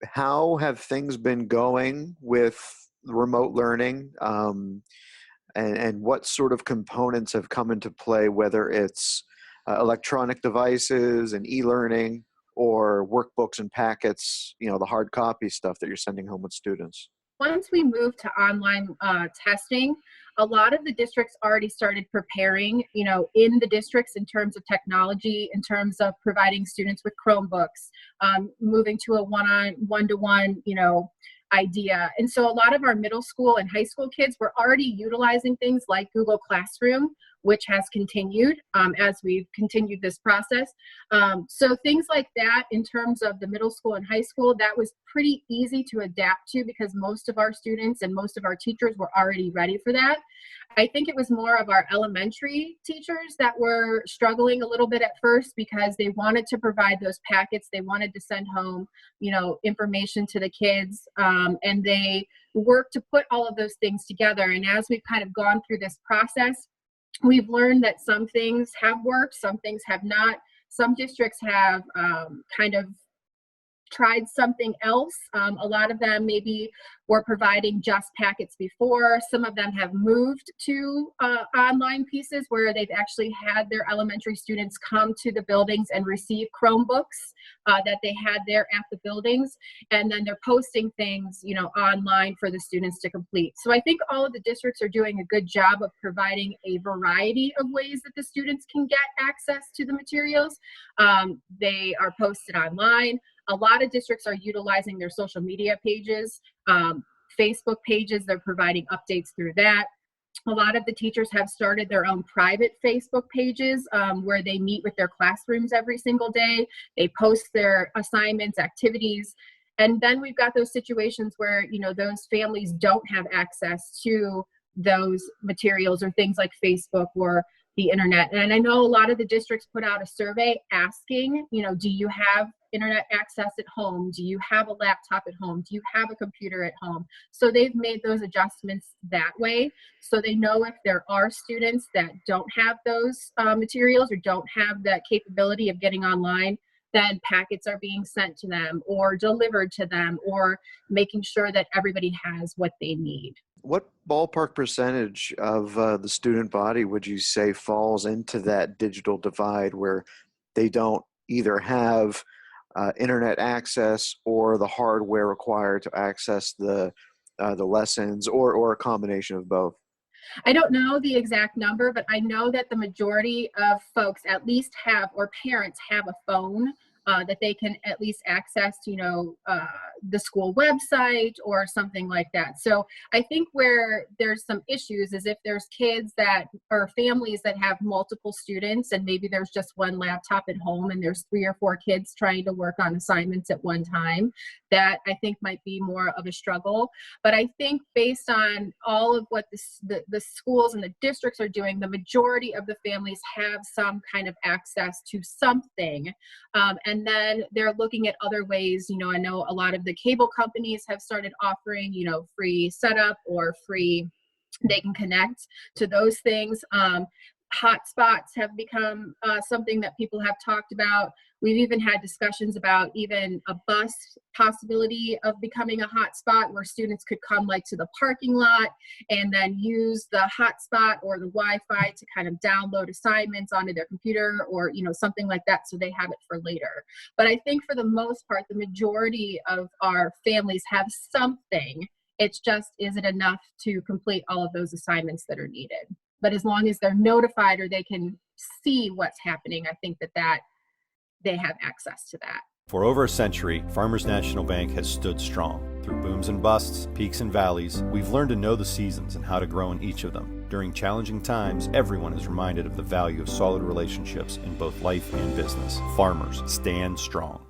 how have things been going with remote learning? And what sort of components have come into play, whether it's electronic devices and e-learning or workbooks and packets, the hard copy stuff that you're sending home with students? Once we moved to online testing, a lot of the districts already started preparing, in the districts in terms of technology, in terms of providing students with Chromebooks, moving to a one-to-one, idea. And so a lot of our middle school and high school kids were already utilizing things like Google Classroom, which has continued as we've continued this process. So things like that in terms of the middle school and high school, that was pretty easy to adapt to because most of our students and most of our teachers were already ready for that. I think it was more of our elementary teachers that were struggling a little bit at first because they wanted to provide those packets. They wanted to send home, information to the kids, and they worked to put all of those things together. And as we've kind of gone through this process, we've learned that some things have worked, some things have not. Some districts have kind of tried something else. A lot of them maybe were providing just packets before. Some of them have moved to online pieces where they've actually had their elementary students come to the buildings and receive Chromebooks that they had there at the buildings. And then they're posting things, online for the students to complete. So I think all of the districts are doing a good job of providing a variety of ways that the students can get access to the materials. They are posted online. A lot of districts are utilizing their social media pages, Facebook pages. They're providing updates through that. A lot of the teachers have started their own private Facebook pages where they meet with their classrooms every single day. They post their assignments, activities. And then we've got those situations where, those families don't have access to those materials or things like Facebook or the internet. And I know a lot of the districts put out a survey asking, do you have internet access at home? Do you have a laptop at home? Do you have a computer at home? So they've made those adjustments that way. So they know if there are students that don't have those materials or don't have that capability of getting online, then packets are being sent to them or delivered to them or making sure that everybody has what they need. What ballpark percentage of the student body would you say falls into that digital divide where they don't either have internet access or the hardware required to access the lessons or a combination of both? I don't know the exact number, but I know that the majority of folks at least have, or parents have, a phone that they can at least access, the school website or something like that. So I think where there's some issues is if there's kids that or families that have multiple students and maybe there's just one laptop at home and there's 3 or 4 kids trying to work on assignments at one time, that I think might be more of a struggle. But I think based on all of what the schools and the districts are doing, the majority of the families have some kind of access to something. And then they're looking at other ways. I know a lot of the cable companies have started offering, free setup or free, they can connect to those things. Hotspots have become something that people have talked about. We've even had discussions about even a bus possibility of becoming a hotspot where students could come to the parking lot and then use the hotspot or the Wi-Fi to kind of download assignments onto their computer or, something like that so they have it for later. But I think for the most part, the majority of our families have something. It's just, is it enough to complete all of those assignments that are needed? But as long as they're notified or they can see what's happening, I think that they have access to that. For over a century, Farmers National Bank has stood strong. Through booms and busts, peaks and valleys, we've learned to know the seasons and how to grow in each of them. During challenging times, everyone is reminded of the value of solid relationships in both life and business. Farmers, stand strong.